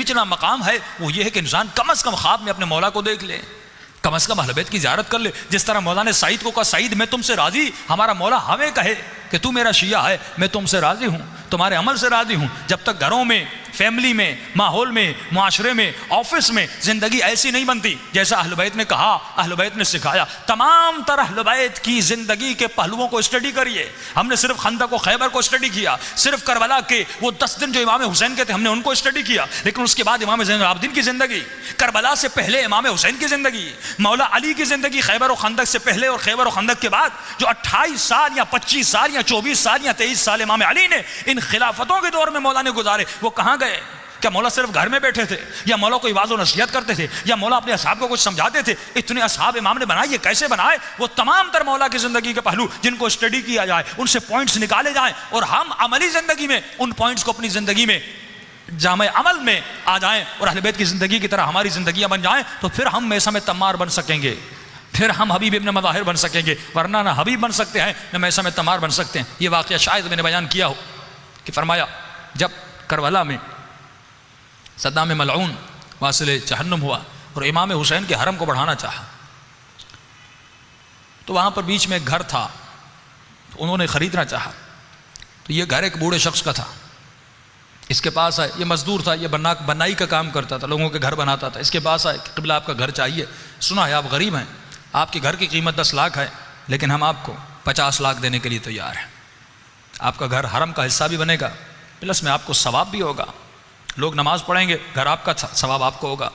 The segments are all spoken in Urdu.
نچلا مقام ہے وہ یہ ہے کہ انسان کم از کم خواب میں اپنے مولا کو دیکھ لے، کم از کم اہل بیت کی زیارت کر لے. جس طرح مولا نے سعید کو کہا سعید میں تم سے راضی، ہمارا مولا ہمیں کہے کہ تو میرا شیعہ ہے، میں تم سے راضی ہوں، تمہارے عمل سے راضی ہوں. جب تک گھروں میں، فیملی میں، ماحول میں، معاشرے میں، آفس میں زندگی ایسی نہیں بنتی جیسا اہل بیت نے کہا، اہل بیت نے سکھایا. تمام تر اہل بیت کی زندگی کے پہلوؤں کو اسٹڈی کریے. ہم نے صرف خندق و خیبر کو اسٹڈی کیا، صرف کربلا کے وہ 10 دن جو امام حسین کے تھے ہم نے ان کو اسٹڈی کیا، لیکن اس کے بعد امام زین العابدین کی زندگی، کربلا سے پہلے امام حسین کی زندگی، مولا علی کی زندگی، خیبر و خندق سے پہلے اور خیبر و خندق کے بعد جو 28 سال یا 25 سال یا 24 سال یا 23 سال امام علی نے ان خلافتوں کے دور میں مولا نے گزارے، وہ کہاں گئے؟ کیا مولا صرف گھر میں بیٹھے تھے، یا مولا کوئی واعظ و نصیحت کرتے تھے، یا مولا اپنے اصحاب کو کچھ سمجھاتے تھے؟ اتنے اصحاب امام نے بنائے، یہ کیسے بنائے؟ وہ تمام تر مولا کی زندگی کے پہلو جن کو اسٹڈی کیا جائے، ان سے پوائنٹس نکالے جائیں، اور ہم عملی زندگی میں ان پوائنٹس کو اپنی زندگی میں جامع عمل میں آ جائیں اور اہل بیت کی زندگی کی طرح ہماری زندگیاں بن جائیں، تو پھر ہم میثم تمار بن سکیں گے، پھر ہم حبیب ابن مظاہر بن سکیں گے. ورنہ نہ حبیب بن سکتے ہیں نہ میثم تمار بن سکتے ہیں. یہ واقعہ شاید میں نے بیان کیا ہو کہ فرمایا جب کربلا میں صدام ملعون واصل جہنم ہوا اور امام حسین کے حرم کو بڑھانا چاہا، تو وہاں پر بیچ میں ایک گھر تھا، تو انہوں نے خریدنا چاہا. تو یہ گھر ایک بوڑھے شخص کا تھا، اس کے پاس آئے، یہ مزدور تھا، یہ بنائی کا کام کرتا تھا، لوگوں کے گھر بناتا تھا. اس کے پاس آئے کہ قبلہ آپ کا گھر چاہیے، سنا ہے آپ غریب ہیں، آپ کے گھر کی قیمت 10 لاکھ ہے، لیکن ہم آپ کو 50 لاکھ دینے کے لیے تیار ہیں. آپ کا گھر حرم کا حصہ بھی بنے گا، پلس میں آپ کو ثواب بھی ہوگا، لوگ نماز پڑھیں گے، گھر آپ کا ثواب آپ کو ہوگا،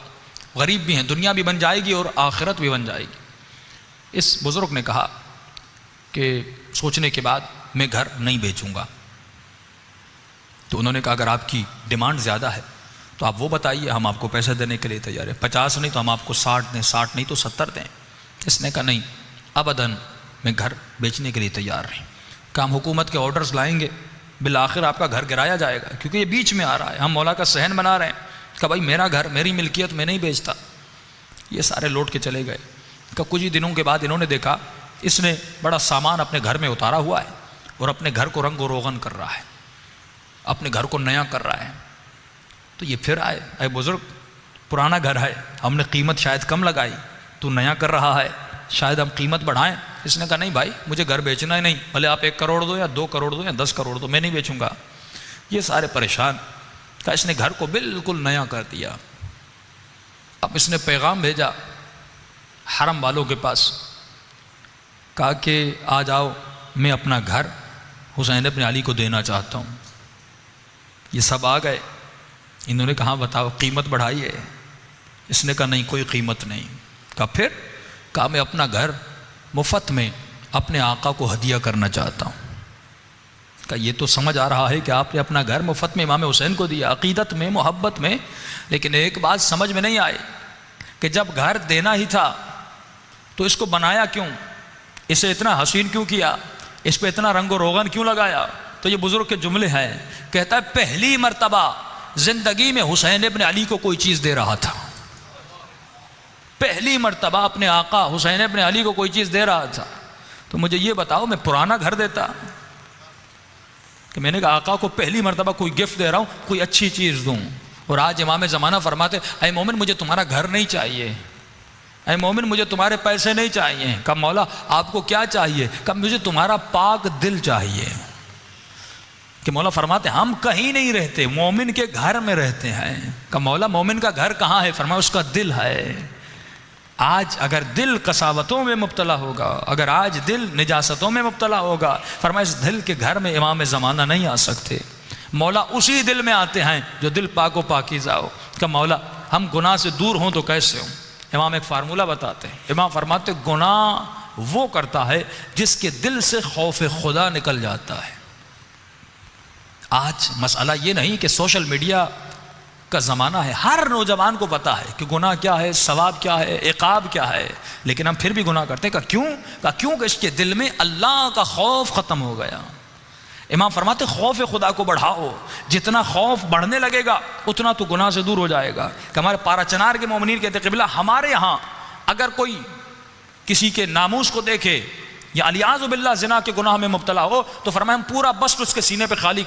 غریب بھی ہیں، دنیا بھی بن جائے گی اور آخرت بھی بن جائے گی. اس بزرگ نے کہا کہ سوچنے کے بعد میں گھر نہیں بیچوں گا. تو انہوں نے کہا اگر آپ کی ڈیمانڈ زیادہ ہے تو آپ وہ بتائیے، ہم آپ کو پیسے دینے کے لیے تیار ہیں. 50 نہیں تو ہم آپ کو 60 دیں، 60 نہیں تو 70 دیں. اس نے کہا نہیں ابداً میں گھر بیچنے کے لیے تیار نہیں. کہ ہم حکومت کے آرڈرز لائیں گے، بالآخر آپ کا گھر گرایا جائے گا، کیونکہ یہ بیچ میں آ رہا ہے، ہم مولا کا صحن بنا رہے ہیں. کہ بھائی میرا گھر میری ملکیت میں نہیں بیچتا. یہ سارے لوٹ کے چلے گئے. کہ کچھ ہی دنوں کے بعد انہوں نے دیکھا اس نے بڑا سامان اپنے گھر میں اتارا ہوا ہے اور اپنے گھر کو رنگ و روغن کر رہا ہے، اپنے گھر کو نیا کر رہا ہے. تو یہ پھر آئے، اے بزرگ پرانا گھر ہے، ہم نے قیمت شاید کم لگائی، تو نیا کر رہا ہے، شاید ہم قیمت بڑھائیں. اس نے کہا نہیں بھائی مجھے گھر بیچنا ہی نہیں، بھلے آپ 1 کروڑ دو یا 2 کروڑ دو یا 10 کروڑ دو، میں نہیں بیچوں گا. یہ سارے پریشان. کہا اس نے گھر کو بالکل نیا کر دیا. اب اس نے پیغام بھیجا حرم والوں کے پاس، کہا کہ آ جاؤ میں اپنا گھر حسین ابن علی کو دینا چاہتا ہوں. یہ سب آ گئے. انہوں نے کہا بتاؤ قیمت بڑھائی ہے. اس نے کہا نہیں کوئی قیمت نہیں. کہا پھر؟ کہا میں اپنا گھر مفت میں اپنے آقا کو ہدیہ کرنا چاہتا ہوں. کہا یہ تو سمجھ آ رہا ہے کہ آپ نے اپنا گھر مفت میں امام حسین کو دیا، عقیدت میں، محبت میں، لیکن ایک بات سمجھ میں نہیں آئی کہ جب گھر دینا ہی تھا تو اس کو بنایا کیوں، اسے اتنا حسین کیوں کیا، اس پہ اتنا رنگ و روغن کیوں لگایا؟ تو یہ بزرگ کے جملے ہیں. کہتا ہے پہلی مرتبہ زندگی میں حسین ابن علی کو کوئی چیز دے رہا تھا، پہلی مرتبہ اپنے آقا حسین ابن علی کو کوئی چیز دے رہا تھا. تو مجھے یہ بتاؤ میں پرانا گھر دیتا کہ میں نے کہا آقا کو پہلی مرتبہ کوئی گفٹ دے رہا ہوں، کوئی اچھی چیز دوں. اور آج امام زمانہ فرماتے اے مومن مجھے تمہارا گھر نہیں چاہیے، اے مومن مجھے تمہارے پیسے نہیں چاہیے. کہا مولا آپ کو کیا چاہیے؟ کہا مجھے تمہارا پاک دل چاہیے. کہ مولا فرماتے ہم کہیں نہیں رہتے، مومن کے گھر میں رہتے ہیں. کہ مولا مومن کا گھر کہاں ہے؟ فرمایا اس کا دل ہے. آج اگر دل قساوتوں میں مبتلا ہوگا، اگر آج دل نجاستوں میں مبتلا ہوگا، فرمایا اس دل کے گھر میں امام زمانہ نہیں آ سکتے. مولا اسی دل میں آتے ہیں جو دل پاک و پاکیزہ ہو. کہ مولا ہم گناہ سے دور ہوں تو کیسے ہوں؟ امام ایک فارمولہ بتاتے ہیں. امام فرماتے گناہ وہ کرتا ہے جس کے دل سے خوف خدا نکل جاتا ہے. آج مسئلہ یہ نہیں کہ سوشل میڈیا کا زمانہ ہے، ہر نوجوان کو پتا ہے کہ گناہ کیا ہے، ثواب کیا ہے، عقاب کیا ہے، لیکن ہم پھر بھی گناہ کرتے ہیں. کیوں؟ کیونکہ اس کے دل میں اللہ کا خوف ختم ہو گیا. امام فرماتے خوف خدا کو بڑھاؤ، جتنا خوف بڑھنے لگے گا اتنا تو گناہ سے دور ہو جائے گا. کہ ہمارے پارا چنار کے مومنین کہتے قبلہ ہمارے یہاں اگر کوئی کسی کے ناموس کو دیکھے یا الیاذ باللہ زنا کے گناہ میں مبتلا ہو تو فرمایا ہم پورا بسط اس کے سینے پہ خالی